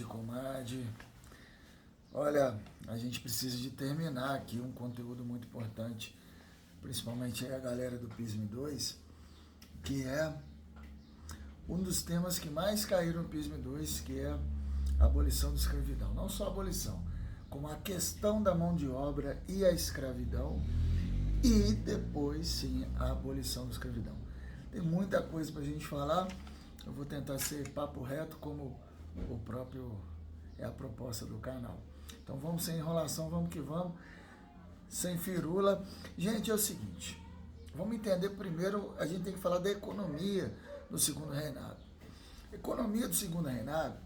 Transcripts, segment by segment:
comadre. Olha, a gente precisa de terminar aqui um conteúdo muito importante, principalmente aí a galera do PISM 2, que é um dos temas que mais caíram no PISM 2, que é a abolição da escravidão. Não só a abolição, como a questão da mão de obra e a escravidão, e depois, sim, a abolição da escravidão. Tem muita coisa para a gente falar, eu vou tentar ser papo reto, como o próprio é a proposta do canal. Então vamos sem enrolação, vamos que vamos, sem firula. Gente, é o seguinte, vamos entender primeiro, a gente tem que falar da economia do segundo reinado. Economia do segundo reinado,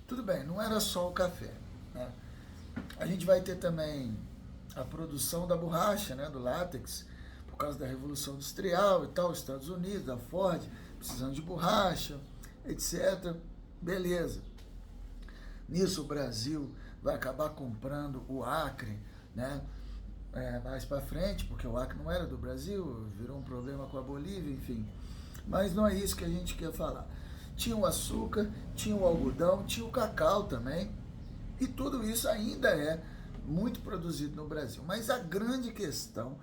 tudo bem, não era só o café, né? A gente vai ter também a produção da borracha, né, do látex, por causa da Revolução Industrial e tal, Estados Unidos, da Ford, precisando de borracha, etc. Beleza. Nisso o Brasil vai acabar comprando o Acre, né, mais para frente, porque o Acre não era do Brasil, virou um problema com a Bolívia, enfim. Mas não é isso que a gente quer falar. Tinha o açúcar, tinha o algodão, tinha o cacau também, e tudo isso ainda é muito produzido no Brasil. Mas a grande questão,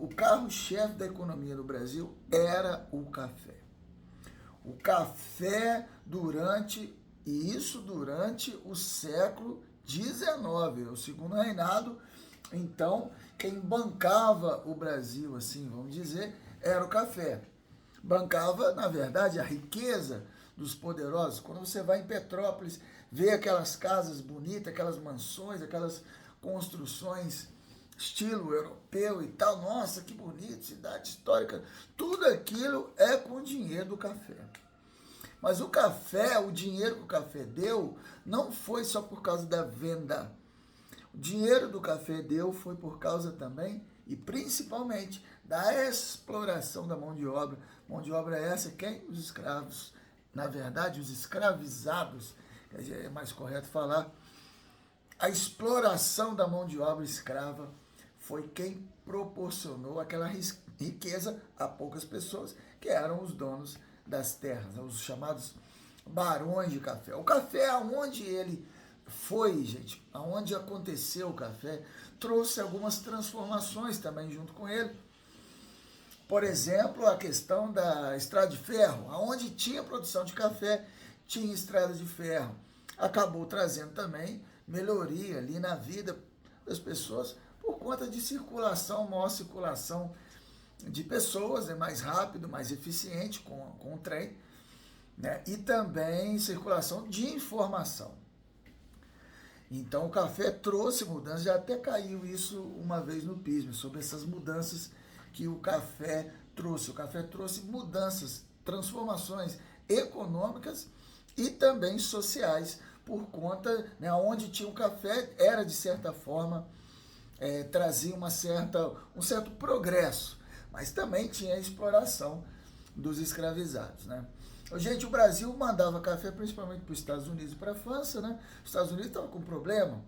o carro-chefe da economia do Brasil era o café. O café durante o século XIX, o segundo reinado. Então, quem bancava o Brasil, assim, vamos dizer, era o café. Bancava, na verdade, a riqueza dos poderosos. Quando você vai em Petrópolis, vê aquelas casas bonitas, aquelas mansões, aquelas construções estilo europeu e tal, nossa, que bonito, cidade histórica, tudo aquilo é com o dinheiro do café. Mas o café, o dinheiro que o café deu, não foi só por causa da venda. O dinheiro do café deu foi por causa também, e principalmente, da exploração da mão de obra. Mão de obra é essa, quem? Os escravos. Na verdade, os escravizados, é mais correto falar. A exploração da mão de obra escrava foi quem proporcionou aquela riqueza a poucas pessoas, que eram os donos das terras, os chamados barões de café. O café, aonde ele foi, gente, aonde aconteceu o café, trouxe algumas transformações também junto com ele. Por exemplo, a questão da estrada de ferro, aonde tinha produção de café, tinha estrada de ferro. Acabou trazendo também melhoria ali na vida das pessoas por conta de circulação, maior circulação de pessoas, é mais rápido, mais eficiente com o trem, né? E também circulação de informação. Então o café trouxe mudanças, já até caiu isso uma vez no PISM, sobre essas mudanças que o café trouxe. O café trouxe mudanças, transformações econômicas e também sociais, por conta, né, onde tinha o café, era de certa forma, trazia um certo progresso, mas também tinha a exploração dos escravizados, né? Gente, o Brasil mandava café principalmente para os Estados Unidos e para a França, né? Os Estados Unidos estavam com problema,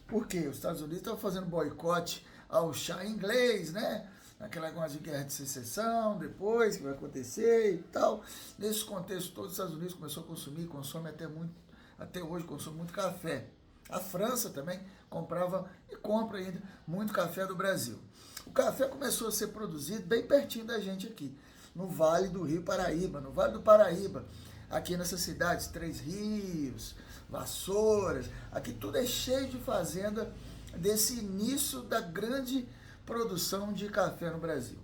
por quê? Os Estados Unidos estavam fazendo boicote ao chá inglês, né? Naquela negócio de guerra de secessão, depois que vai acontecer e tal. Nesse contexto todo, os Estados Unidos começou a consumir, consome até hoje consome muito café. A França também comprava e compra ainda muito café do Brasil. O café começou a ser produzido bem pertinho da gente aqui, no Vale do Rio Paraíba, no Vale do Paraíba, aqui nessas cidades, Três Rios, Vassouras, aqui tudo é cheio de fazenda desse início da grande produção de café no Brasil.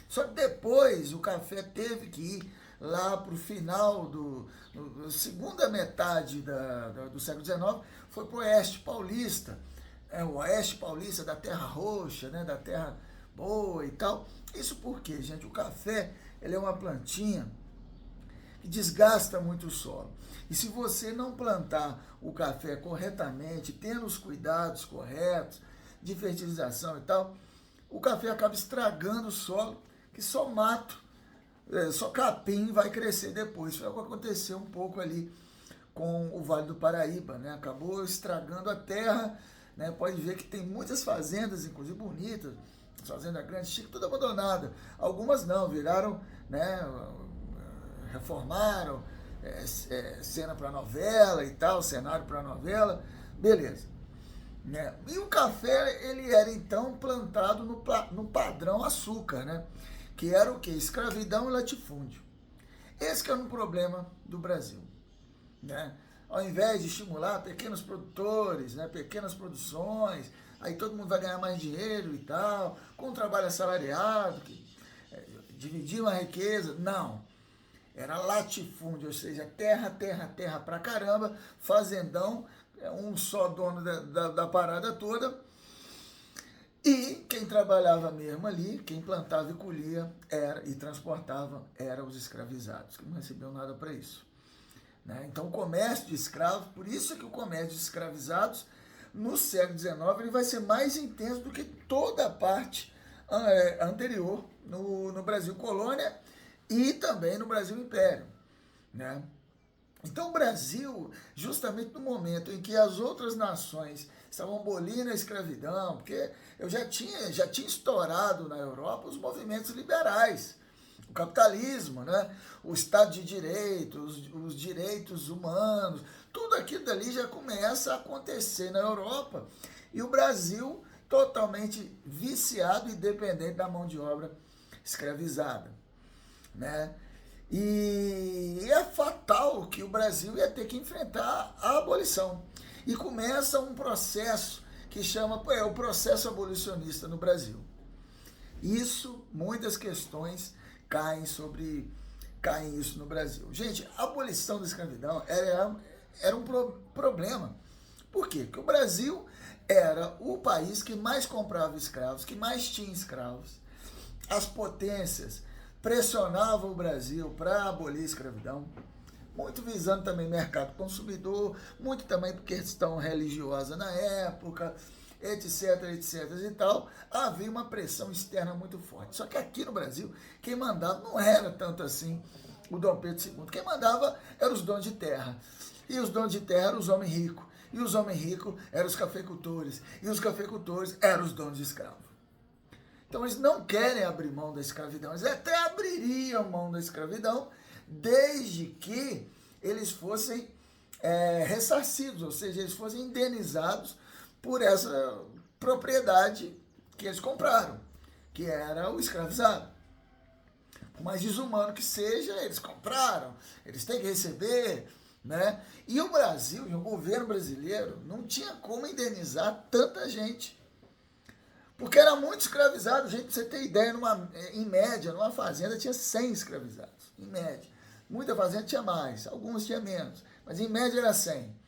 Só que depois o café teve que ir lá para o final da segunda metade do século XIX, foi para o Oeste Paulista, o Oeste Paulista da terra roxa, né, da terra boa e tal. Isso porque, gente, o café ele é uma plantinha que desgasta muito o solo. E se você não plantar o café corretamente, tendo os cuidados corretos de fertilização e tal, o café acaba estragando o solo, que só mato, só capim vai crescer depois. Foi o que aconteceu um pouco ali com o Vale do Paraíba, né? Acabou estragando a terra, né? Pode ver que tem muitas fazendas, inclusive bonitas, fazenda grande, chique, tudo abandonada. Algumas não, viraram, né? Reformaram, cena para novela e tal, cenário para novela, beleza. Né? E o café, ele era então plantado no padrão açúcar, né? Que era o quê? Escravidão e latifúndio. Esse que era um problema do Brasil, né? Ao invés de estimular pequenos produtores, né, pequenas produções, aí todo mundo vai ganhar mais dinheiro e tal, com um trabalho assalariado, dividir uma riqueza, não. Era latifúndio, ou seja, terra, terra, terra pra caramba, fazendão, um só dono da parada toda, e quem trabalhava mesmo ali, quem plantava e colhia e transportava, eram os escravizados, que não recebiam nada para isso. Né? Então, o comércio de escravos, por isso que o comércio de escravizados, no século XIX, ele vai ser mais intenso do que toda a parte anterior no Brasil Colônia e também no Brasil Império. Né? Então, o Brasil, justamente no momento em que as outras nações estavam abolindo a escravidão, porque já tinha estourado na Europa os movimentos liberais, o capitalismo, né? O Estado de Direito, os direitos humanos, tudo aquilo dali já começa a acontecer na Europa e o Brasil totalmente viciado e dependente da mão de obra escravizada, né? E é fatal que o Brasil ia ter que enfrentar a abolição. E começa um processo que chama o processo abolicionista no Brasil. Isso, muitas questões caem isso no Brasil. Gente, a abolição da escravidão era um problema. Por quê? Porque o Brasil era o país que mais comprava escravos, que mais tinha escravos. As potências pressionavam o Brasil para abolir a escravidão, muito visando também mercado consumidor, muito também por questão religiosa na época, etc, etc e tal, havia uma pressão externa muito forte. Só que aqui no Brasil, quem mandava não era tanto assim o Dom Pedro II, quem mandava eram os donos de terra, e os donos de terra eram os homens ricos, e os homens ricos eram os cafeicultores, e os cafeicultores eram os donos de escravos. Então eles não querem abrir mão da escravidão, eles até abririam mão da escravidão, desde que eles fossem ressarcidos, ou seja, eles fossem indenizados por essa propriedade que eles compraram, que era o escravizado. Por mais desumano que seja, eles compraram, eles têm que receber, né? E o Brasil, e o governo brasileiro, não tinha como indenizar tanta gente, porque era muito escravizado. Gente, pra você ter ideia, em média, numa fazenda tinha 100 escravizados, em média. Muita fazenda tinha mais, algumas tinha menos, mas em média era 100.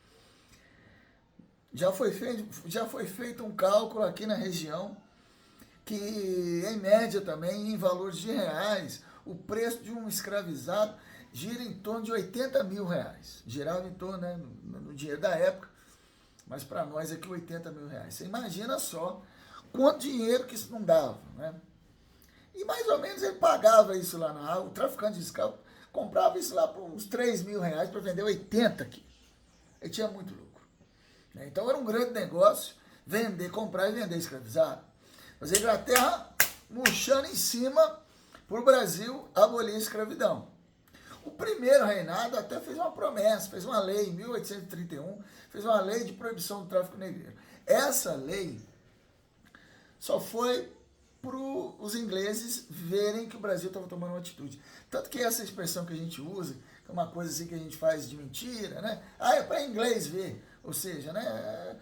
Já foi feito um cálculo aqui na região que, em média também, em valores de reais, o preço de um escravizado gira em torno de 80 mil reais. Girava em torno, né, no dinheiro da época, mas para nós aqui 80 mil reais. Você imagina só quanto dinheiro que isso não dava, né? E mais ou menos ele pagava isso lá o traficante de escravo comprava isso lá por uns 3 mil reais para vender 80 aqui. Ele tinha muito lucro. Então era um grande negócio comprar e vender escravizado. Mas a Inglaterra murchando em cima para o Brasil abolir a escravidão. O primeiro reinado até fez uma promessa, fez uma lei em 1831, fez uma lei de proibição do tráfico negreiro. Essa lei só foi para os ingleses verem que o Brasil estava tomando uma atitude. Tanto que essa expressão que a gente usa, que é uma coisa assim que a gente faz de mentira, né? É para inglês ver. Ou seja, né?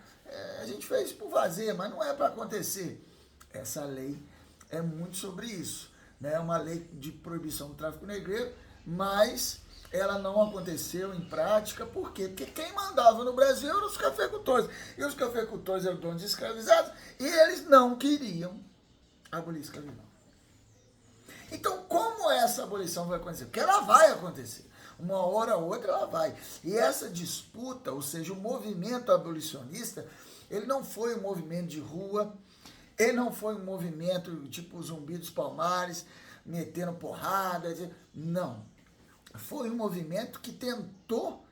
A gente fez por fazer, mas não é para acontecer. Essa lei é muito sobre isso. Né? É uma lei de proibição do tráfico negreiro, mas ela não aconteceu em prática. Por quê? Porque quem mandava no Brasil eram os cafeicultores. E os cafeicultores eram donos de escravizados e eles não queriam abolir a escravidão. Então, como essa abolição vai acontecer? Porque ela vai acontecer. Uma hora ou outra ela vai. E essa disputa, ou seja, o movimento abolicionista, ele não foi um movimento de rua, ele não foi um movimento tipo Zumbi dos Palmares, metendo porrada. Não. Foi um movimento que tentou,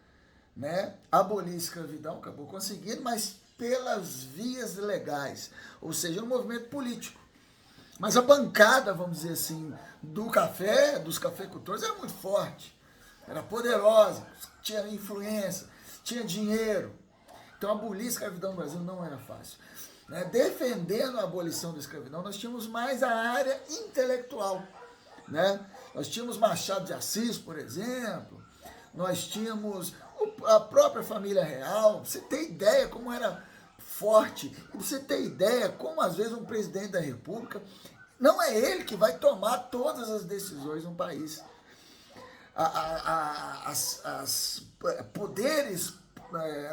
né, abolir a escravidão, acabou conseguindo, mas pelas vias legais. Ou seja, um movimento político. Mas a bancada, vamos dizer assim, do café, dos cafeicultores, era muito forte. era poderosa, tinha influência, tinha dinheiro. Então, abolir a escravidão no Brasil não era fácil. Né? Defendendo a abolição da escravidão, nós tínhamos mais a área intelectual. Né? Nós tínhamos Machado de Assis, por exemplo, nós tínhamos a própria família real. Você tem ideia como era forte, e você tem ideia como às vezes um presidente da República, não é ele que vai tomar todas as decisões no país. As poderes,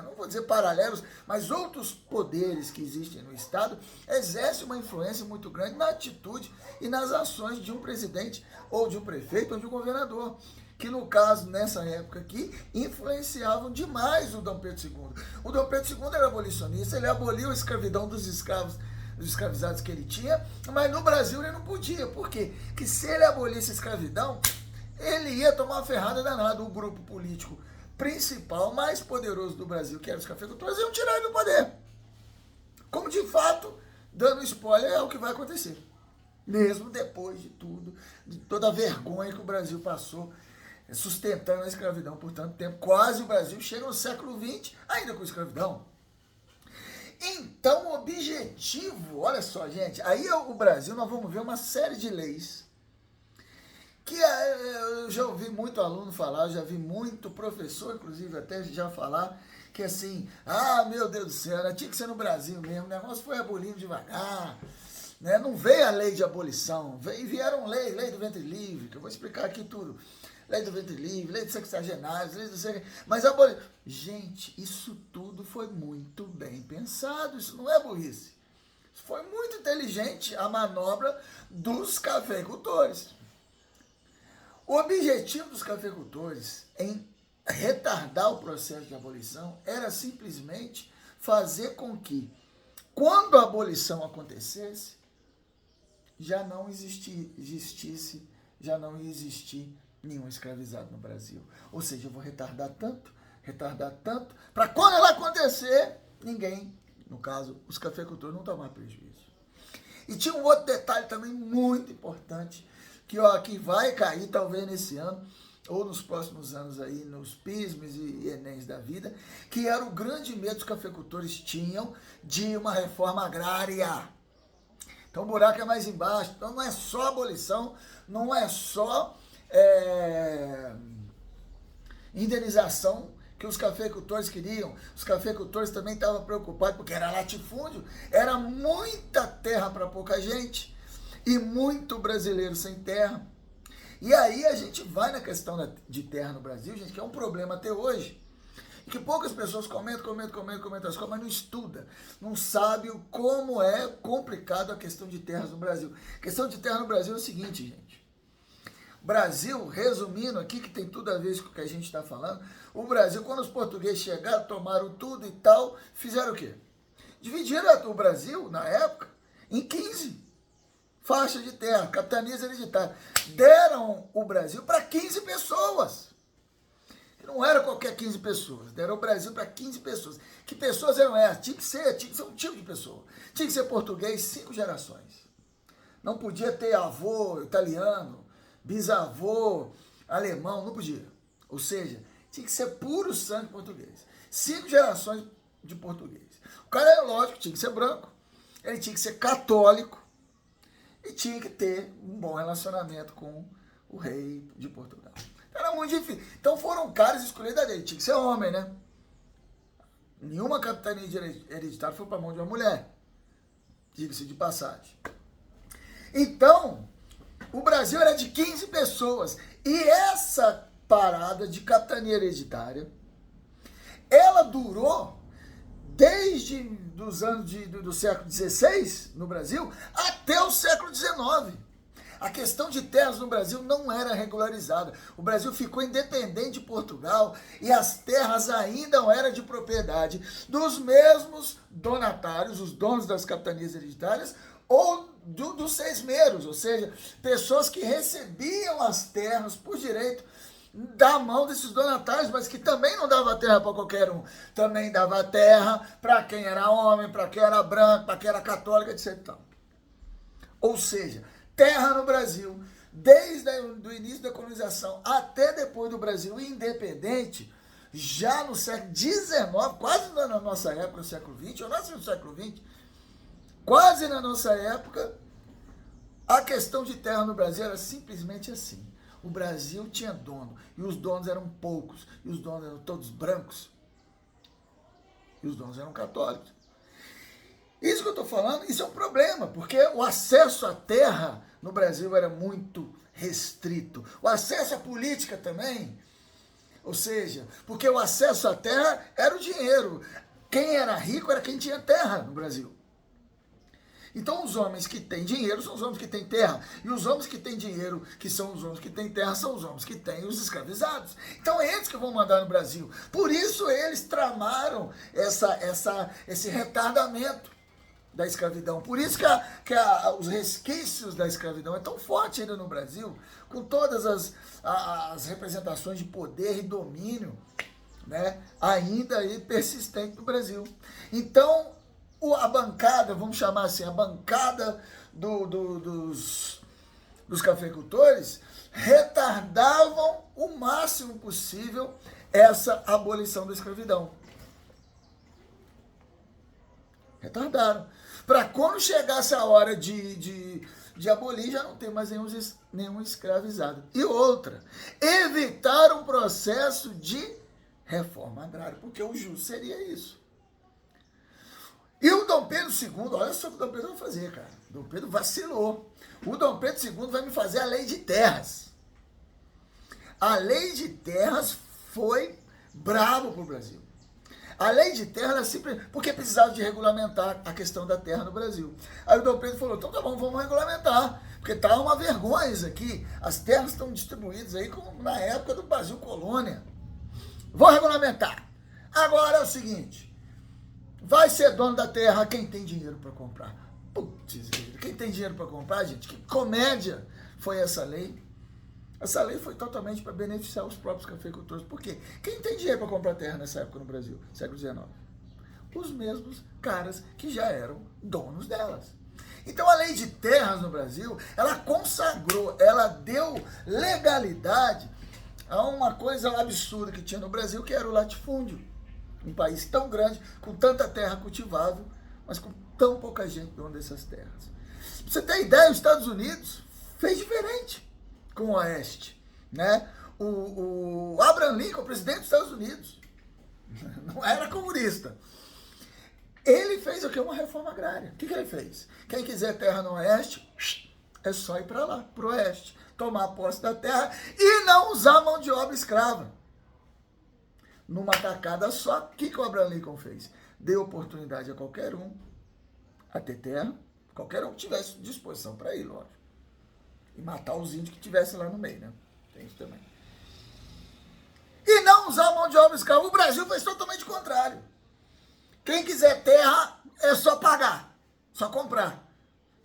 não vou dizer paralelos, mas outros poderes que existem no Estado exercem uma influência muito grande na atitude e nas ações de um presidente, ou de um prefeito, ou de um governador, que no caso, nessa época aqui, influenciavam demais o Dom Pedro II. O Dom Pedro II era abolicionista, ele aboliu a escravidão dos escravos, dos escravizados que ele tinha, mas no Brasil ele não podia. Por quê? Porque se ele abolisse a escravidão, ele ia tomar uma ferrada danada. O grupo político principal, mais poderoso do Brasil, que era os cafeicultores, iam tirar ele do poder. Como de fato, dando spoiler, é o que vai acontecer. Mesmo depois de tudo, de toda a vergonha que o Brasil passou, sustentando a escravidão por tanto tempo. Quase o Brasil chega no século XX, ainda com escravidão. Então, o objetivo, olha só, gente, aí o Brasil, nós vamos ver uma série de leis que eu já ouvi muito aluno falar, já vi muito professor, inclusive, até já falar, que assim, meu Deus do céu, tinha que ser no Brasil mesmo, o negócio foi abolindo devagar, né? Não veio a lei de abolição, vieram lei do ventre livre, que eu vou explicar aqui tudo. Lei do ventre livre, lei dos sexagenários, lei do mas abolição. Gente, isso tudo foi muito bem pensado, isso não é burrice. Isso foi muito inteligente a manobra dos cafeicultores. O objetivo dos cafeicultores em retardar o processo de abolição era simplesmente fazer com que, quando a abolição acontecesse, já não existisse nenhum escravizado no Brasil. Ou seja, eu vou retardar tanto, para quando ela acontecer, ninguém, no caso, os cafeicultores, não tomar prejuízo. E tinha um outro detalhe também muito importante, que vai cair talvez nesse ano, ou nos próximos anos aí, nos PISMs e ENEMs da vida, que era o grande medo que os cafeicultores tinham de uma reforma agrária. Então o buraco é mais embaixo. Então não é só abolição, não é só indenização que os cafeicultores queriam. Os cafeicultores também estavam preocupados, porque era latifúndio, era muita terra para pouca gente, e muito brasileiro sem terra. E aí a gente vai na questão de terra no Brasil, gente, que é um problema até hoje, e que poucas pessoas comentam as coisas, mas não estuda, não sabe como é complicado a questão de terras no Brasil. A questão de terra no Brasil é o seguinte, gente. Brasil, resumindo aqui, que tem tudo a ver com o que a gente está falando, o Brasil, quando os portugueses chegaram, tomaram tudo e tal, fizeram o quê? Dividiram o Brasil, na época, em 15 faixas de terra, capitanias hereditárias. Deram o Brasil para 15 pessoas. Não era qualquer 15 pessoas, deram o Brasil para 15 pessoas. Que pessoas eram essas? Tinha que ser um tipo de pessoa. Tinha que ser português 5 gerações. Não podia ter avô italiano, bisavô alemão, não podia. Ou seja, tinha que ser puro sangue português. 5 gerações de português. O cara, é lógico, tinha que ser branco, ele tinha que ser católico e tinha que ter um bom relacionamento com o rei de Portugal. Era muito difícil. Então foram caras escolhidos a dele. Tinha que ser homem, né? Nenhuma capitania hereditária foi para a mão de uma mulher. Diga-se de passagem. Então, o Brasil era de 15 pessoas. E essa parada de capitania hereditária, ela durou desde os anos do século XVI no Brasil até o século XIX. A questão de terras no Brasil não era regularizada. O Brasil ficou independente de Portugal e as terras ainda eram de propriedade dos mesmos donatários, os donos das capitanias hereditárias, ou dos sesmeiros, ou seja, pessoas que recebiam as terras por direito da mão desses donatários, mas que também não dava terra para qualquer um. Também dava terra para quem era homem, para quem era branco, para quem era católico, etc. Ou seja, terra no Brasil desde o início da colonização até depois do Brasil independente, já no século XIX, quase na nossa época, no século XX, eu nasci no século XX, quase na nossa época, a questão de terra no Brasil era simplesmente assim. O Brasil tinha dono, e os donos eram poucos, e os donos eram todos brancos, e os donos eram católicos. Isso que eu estou falando, isso é um problema, porque o acesso à terra no Brasil era muito restrito. O acesso à política também, ou seja, porque o acesso à terra era o dinheiro. Quem era rico era quem tinha terra no Brasil. Então os homens que têm dinheiro são os homens que têm terra. E os homens que têm dinheiro, que são os homens que têm terra, são os homens que têm os escravizados. Então é eles que vão mandar no Brasil. Por isso eles tramaram esse retardamento da escravidão. Por isso que os resquícios da escravidão é tão forte ainda no Brasil, com todas as representações de poder e domínio, né, ainda aí persistente no Brasil. Então, a bancada, vamos chamar assim, a bancada dos cafeicultores retardavam o máximo possível essa abolição da escravidão. Retardaram. Para quando chegasse a hora de abolir, já não ter mais nenhum escravizado. E outra, evitar um processo de reforma agrária, porque o justo seria isso. E o Dom Pedro II, olha só o que o Dom Pedro vai fazer, cara. O Dom Pedro vacilou. O Dom Pedro II vai me fazer a lei de terras. A lei de terras foi bravo para o Brasil. A lei de terra era simples, porque precisava de regulamentar a questão da terra no Brasil. Aí o Dom Pedro falou, então tá bom, vamos regulamentar, porque tá uma vergonha isso aqui. As terras estão distribuídas aí como na época do Brasil colônia. Vou regulamentar. Agora é o seguinte, vai ser dono da terra quem tem dinheiro para comprar. Putz, quem tem dinheiro para comprar, gente, que comédia foi essa lei. Essa lei foi totalmente para beneficiar os próprios cafeicultores. Por quê? Quem tem dinheiro para comprar terra nessa época no Brasil? Século XIX. Os mesmos caras que já eram donos delas. Então a lei de terras no Brasil, ela consagrou, ela deu legalidade a uma coisa absurda que tinha no Brasil, que era o latifúndio. Um país tão grande, com tanta terra cultivável, mas com tão pouca gente dona dessas terras. Pra você ter ideia, os Estados Unidos fez diferente com o Oeste, né? O Abraham Lincoln, o presidente dos Estados Unidos, não era comunista. Ele fez o quê? Uma reforma agrária. O que ele fez? Quem quiser terra no Oeste, é só ir para lá, para o Oeste, tomar posse da terra e não usar mão de obra escrava. Numa tacada só, o que o Abraham Lincoln fez? Deu oportunidade a qualquer um a ter terra, qualquer um que tivesse disposição para ir, lógico. E matar os índios que tivessem lá no meio, né? Tem isso também. E não usar mão de obra escrava. O Brasil fez totalmente o contrário. Quem quiser terra, é só pagar, só comprar.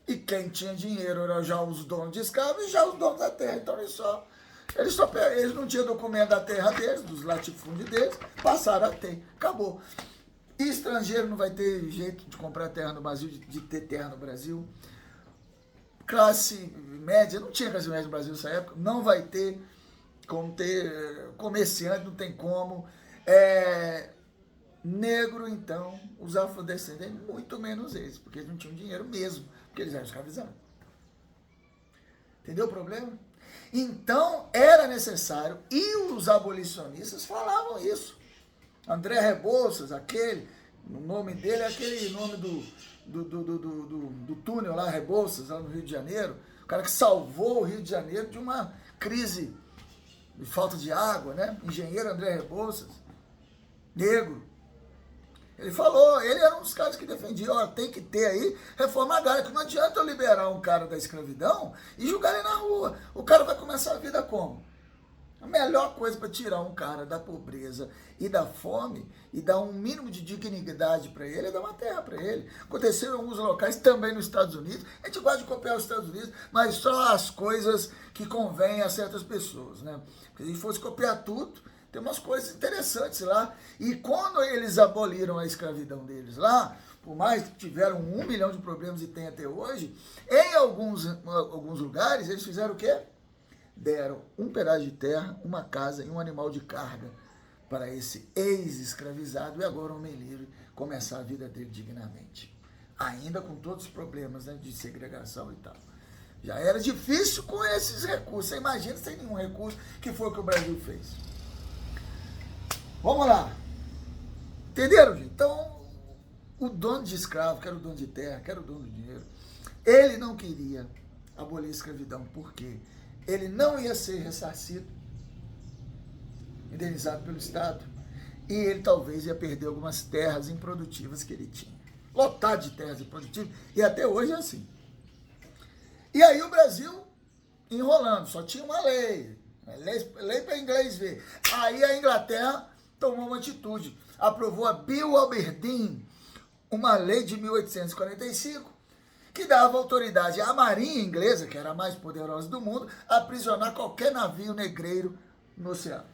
E quem tinha dinheiro eram já os donos de escravos e já os donos da terra. Então eles não tinham documento da terra deles, dos latifúndios deles, passaram a ter. Acabou. E estrangeiro não vai ter jeito de comprar terra no Brasil, de ter terra no Brasil. Classe média, não tinha classe média no Brasil nessa época, não vai ter como ter comerciante, não tem como. Negro, então, os afrodescendentes, muito menos eles, porque eles não tinham dinheiro mesmo, porque eles eram escravizados. Entendeu o problema? Então, era necessário, e os abolicionistas falavam isso. André Rebouças, o nome dele é aquele nome do túnel lá, Rebouças, lá no Rio de Janeiro, o cara que salvou o Rio de Janeiro de uma crise de falta de água, né? Engenheiro André Rebouças, negro. Ele falou, ele era um dos caras que defendia, ó, tem que ter aí reforma agrária, que não adianta eu liberar um cara da escravidão e jogar ele na rua. O cara vai começar a vida como? A melhor coisa para tirar um cara da pobreza e da fome e dar um mínimo de dignidade para ele é dar uma terra para ele. Aconteceu em alguns locais, também nos Estados Unidos. A gente gosta de copiar os Estados Unidos, mas só as coisas que convêm a certas pessoas, né? Se a gente fosse copiar tudo, tem umas coisas interessantes lá. E quando eles aboliram a escravidão deles lá, por mais que tiveram 1 milhão de problemas e tem até hoje, em alguns lugares eles fizeram o quê? deram um pedaço de terra, uma casa e um animal de carga para esse ex-escravizado e agora homem livre começar a vida dele dignamente. Ainda com todos os problemas, né, de segregação e tal. Já era difícil com esses recursos. Você imagina sem nenhum recurso, que foi o que o Brasil fez. Vamos lá. Entenderam, gente? Então, o dono de escravo, que era o dono de terra, que era o dono do dinheiro, ele não queria abolir a escravidão, porque ele não ia ser ressarcido, indenizado pelo Estado, e ele talvez ia perder algumas terras improdutivas que ele tinha. Lotado de terras improdutivas, e até hoje é assim. E aí o Brasil enrolando, só tinha uma lei para inglês ver. Aí a Inglaterra tomou uma atitude, aprovou a Bill Aberdeen, uma lei de 1845, que dava autoridade à marinha inglesa, que era a mais poderosa do mundo, a aprisionar qualquer navio negreiro no oceano.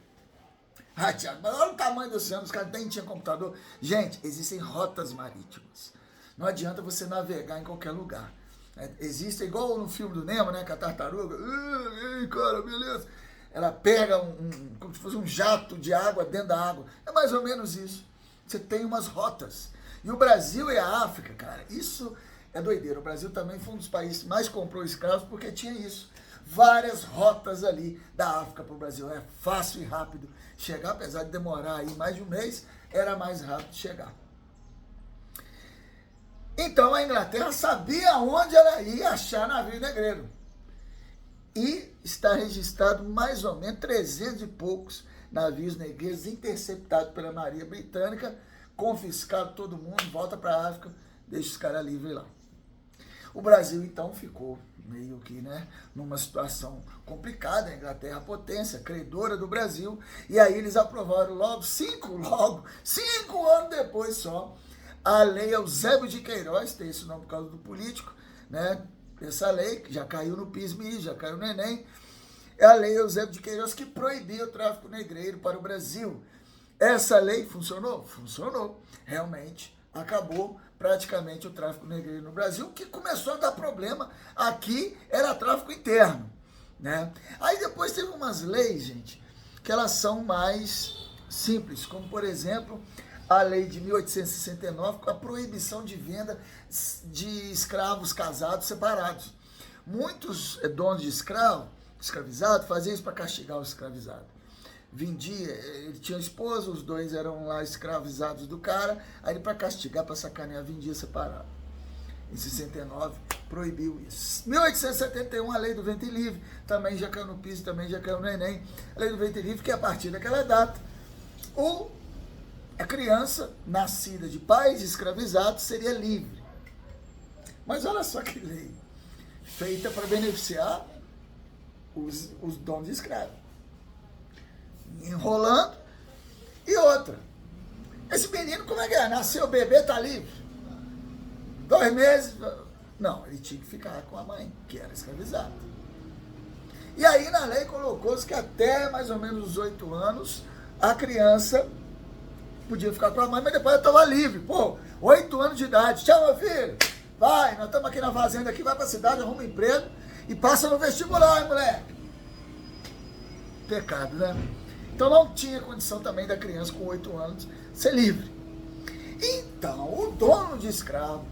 Ah, Tiago, mas olha o tamanho do oceano, os caras nem tinham computador. Gente, existem rotas marítimas. Não adianta você navegar em qualquer lugar. Existe, igual no filme do Nemo, né, com a tartaruga. Ei, cara, beleza. Ela pega como se fosse um jato de água dentro da água. É mais ou menos isso. Você tem umas rotas. E o Brasil e a África, cara, isso é doideira. O Brasil também foi um dos países que mais comprou escravos porque tinha isso. Várias rotas ali da África para o Brasil. É fácil e rápido chegar, apesar de demorar aí mais de um mês, era mais rápido chegar. Então a Inglaterra sabia onde ela ia achar navio negreiro. E está registrado mais ou menos 300 e poucos navios negreiros interceptados pela Marinha Britânica, confiscado todo mundo, volta para a África, deixa os caras livres lá. O Brasil, então, ficou meio que, né, numa situação complicada, a Inglaterra, potência, credora do Brasil, e aí eles aprovaram logo, cinco anos depois só, a lei Eusébio de Queiroz, tem esse nome por causa do político, né, essa lei, que já caiu no PIS/MIS, já caiu no Enem, é a lei Eusébio de Queiroz que proibia o tráfico negreiro para o Brasil. Essa lei funcionou? Funcionou, realmente, acabou praticamente o tráfico negreiro no Brasil, que começou a dar problema. Aqui era tráfico interno, né? Aí depois teve umas leis, gente, que elas são mais simples, como por exemplo a lei de 1869, com a proibição de venda de escravos casados separados. Muitos donos de escravizado, faziam isso para castigar o escravizado. Vendia, ele tinha esposa, os dois eram lá escravizados do cara, aí ele, para castigar, para sacanear, vendia separado. Em 69, proibiu isso. 1871, a lei do ventre livre, também já caiu no PIS, também já caiu no Enem. A lei do ventre livre, que a partir daquela data, a criança nascida de pais escravizados seria livre. Mas olha só que lei, feita para beneficiar os donos de escravos. Enrolando. E outra, esse menino, como é que é? Nasceu, o bebê tá livre. 2 meses, não, ele tinha que ficar com a mãe, que era escravizada. E aí na lei colocou-se que até mais ou menos os 8 anos, a criança podia ficar com a mãe, mas depois ela estava livre. Pô, 8 anos de idade, tchau, meu filho, vai, nós estamos aqui na fazenda, aqui, vai para a cidade, arruma um emprego e passa no vestibular, hein, moleque. Pecado, né? Então não tinha condição também da criança com 8 anos ser livre. Então, o dono de escravo,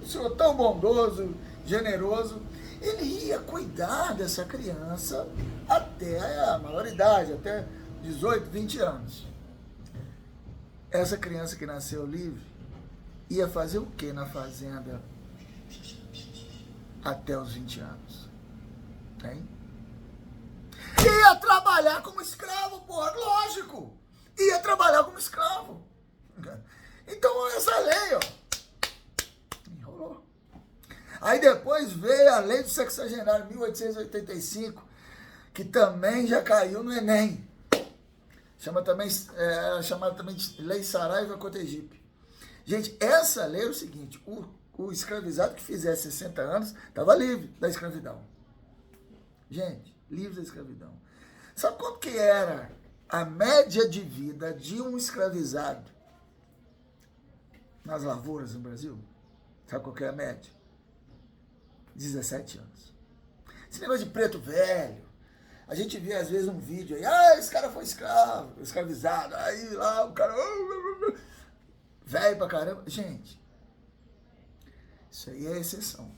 o senhor tão bondoso, generoso, ele ia cuidar dessa criança até a maioridade, até 18, 20 anos. Essa criança que nasceu livre ia fazer o que na fazenda até os 20 anos? Hein? Ia trabalhar como escravo, porra, lógico. Ia trabalhar como escravo. Então, essa lei, ó, enrolou. Aí depois veio a lei do sexagenário, 1885, que também já caiu no Enem. Chamada também de Lei Saraiva-Cotegipe. Gente, essa lei é o seguinte, o escravizado que fizesse 60 anos estava livre da escravidão. Gente, livre da escravidão. Sabe quanto que era a média de vida de um escravizado nas lavouras no Brasil? Sabe qual que é a média? 17 anos. Esse negócio de preto velho, A gente vê às vezes um vídeo aí, esse cara foi escravo, escravizado, aí lá o cara, velho pra caramba. Gente, isso aí é exceção.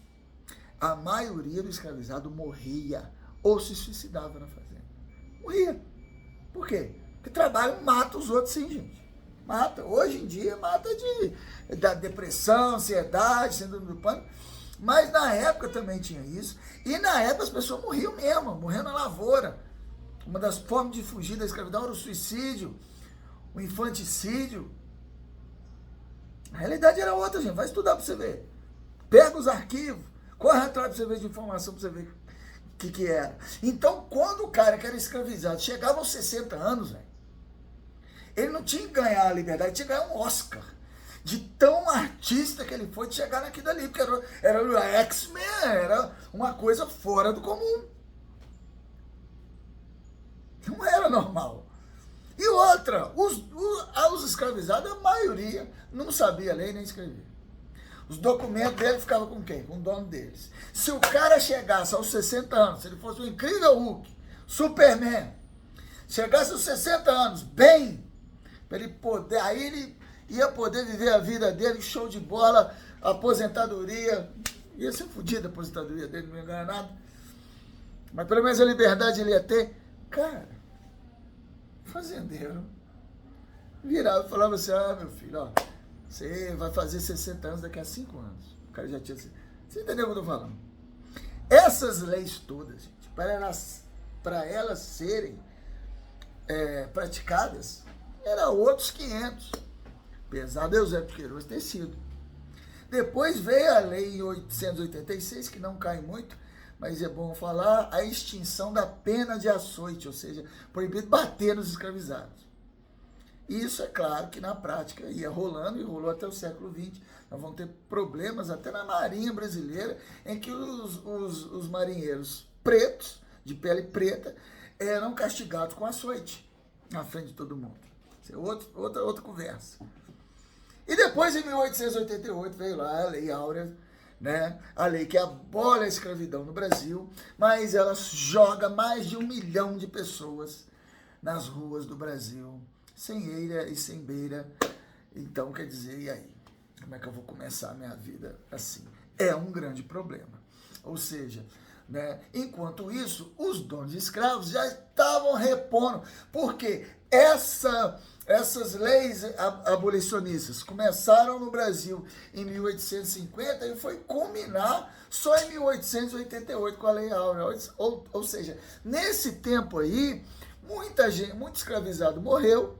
A maioria do escravizado morria ou se suicidava na fazenda. Morria. Por quê? Porque trabalho mata os outros sim, gente. Mata. Hoje em dia mata da depressão, ansiedade, síndrome do pânico. Mas na época também tinha isso. E na época as pessoas morriam mesmo, morrendo na lavoura. Uma das formas de fugir da escravidão era o suicídio, o infanticídio. A realidade era outra, gente. Vai estudar para você ver. Pega os arquivos, corre atrás para você ver de informação, para você ver o que era. Então, quando o cara que era escravizado chegava aos 60 anos, velho, ele não tinha que ganhar a liberdade, tinha que ganhar um Oscar. De tão artista que ele foi de chegar naquilo ali, porque era o X-Men, era uma coisa fora do comum. Não era normal. E outra, os escravizados, a maioria não sabia ler nem escrever. Os documentos dele ficavam com quem? Com o dono deles. Se o cara chegasse aos 60 anos, se ele fosse o incrível Hulk, Superman, chegasse aos 60 anos, bem, para ele poder, aí ele ia poder viver a vida dele, show de bola, aposentadoria, ia ser fodido a aposentadoria dele, não ia ganhar nada, mas pelo menos a liberdade ele ia ter. Cara, fazendeiro virava e falava assim, meu filho, ó, você vai fazer 60 anos daqui a 5 anos. O cara já tinha... Você entendeu o que eu tô falando? Essas leis todas, gente, para elas serem praticadas, era outros 500. Apesar de Eusébio de Queiroz ter sido. Depois veio a lei em 886, que não cai muito, mas é bom falar, a extinção da pena de açoite, ou seja, proibido bater nos escravizados. Isso é claro que na prática ia rolando e rolou até o século XX. Nós vamos ter problemas até na marinha brasileira, em que os marinheiros pretos, de pele preta, eram castigados com açoite na frente de todo mundo. Isso é outra conversa. E depois, em 1888, veio lá a Lei Áurea, né? A lei que abole a escravidão no Brasil, mas ela joga mais de 1 milhão de pessoas nas ruas do Brasil, sem eira e sem beira. Então, quer dizer, e aí? Como é que eu vou começar a minha vida assim? É um grande problema. Ou seja, né, enquanto isso, os donos de escravos já estavam repondo. Porque essas leis abolicionistas começaram no Brasil em 1850 e foi culminar só em 1888 com a Lei Áurea. Ou seja, nesse tempo aí, muito escravizado morreu.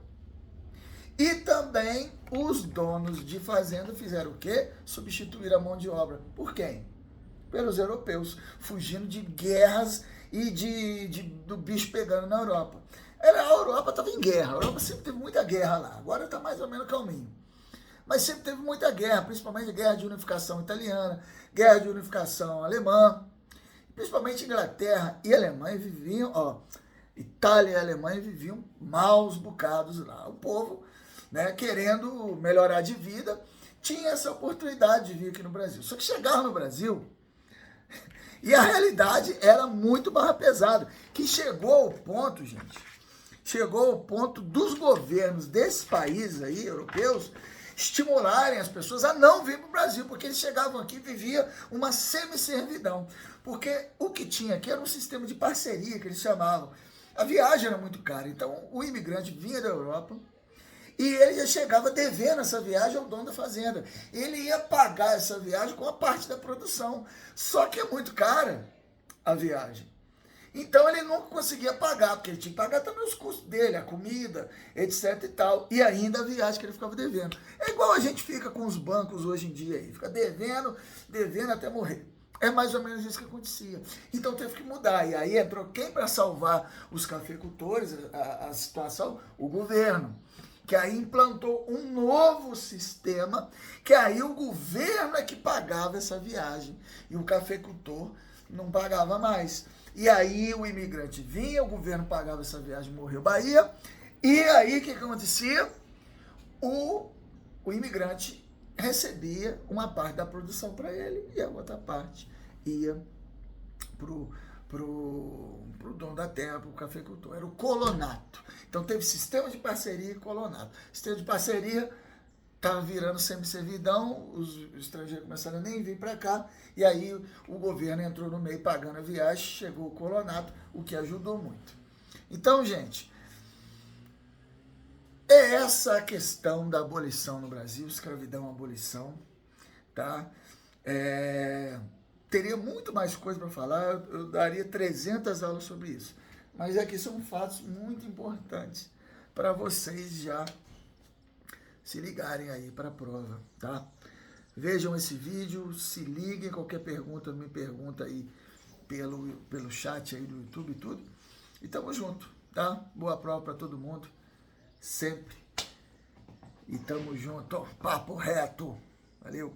E também os donos de fazenda fizeram o quê? Substituir a mão de obra. Por quem? Pelos europeus, fugindo de guerras e do bicho pegando na Europa. A Europa estava em guerra, a Europa sempre teve muita guerra lá, agora está mais ou menos calminho. Mas sempre teve muita guerra, principalmente guerra de unificação italiana, guerra de unificação alemã, principalmente Inglaterra e Alemanha viviam, Itália e Alemanha viviam maus bocados lá. O povo, né, querendo melhorar de vida, tinha essa oportunidade de vir aqui no Brasil. Só que chegaram no Brasil e a realidade era muito barra pesada, que chegou ao ponto, gente, dos governos desses países aí, europeus, estimularem as pessoas a não vir para o Brasil, porque eles chegavam aqui e viviam uma semi-servidão. Porque o que tinha aqui era um sistema de parceria, que eles chamavam. A viagem era muito cara, então o imigrante vinha da Europa e ele já chegava devendo essa viagem ao dono da fazenda. Ele ia pagar essa viagem com a parte da produção, só que é muito cara a viagem. Então ele não conseguia pagar, porque ele tinha que pagar também os custos dele, a comida, etc e tal, e ainda a viagem que ele ficava devendo. É igual a gente fica com os bancos hoje em dia aí, fica devendo até morrer. É mais ou menos isso que acontecia. Então teve que mudar. E aí entrou quem para salvar os cafeicultores, a situação? O governo. Que aí implantou um novo sistema, que aí o governo é que pagava essa viagem. E o cafeicultor não pagava mais. E aí o imigrante vinha, o governo pagava essa viagem, morreu Bahia. E aí o que acontecia? O imigrante recebia uma parte da produção para ele e a outra parte ia pro dono da terra, pro cafeicultor. Era o colonato. Então teve sistema de parceria e colonato. Sistema de parceria estava virando semi-servidão, os estrangeiros começaram a nem vir para cá, e aí o governo entrou no meio pagando a viagem, chegou o colonato, o que ajudou muito. Então, gente, é essa a questão da abolição no Brasil, escravidão, abolição, tá? Teria muito mais coisa para falar, eu daria 300 aulas sobre isso, mas aqui são fatos muito importantes para vocês já se ligarem aí para a prova, tá? Vejam esse vídeo, se liguem, qualquer pergunta, me pergunta aí pelo chat aí do YouTube e tudo. E tamo junto, tá? Boa prova para todo mundo, sempre. E tamo junto, papo reto. Valeu!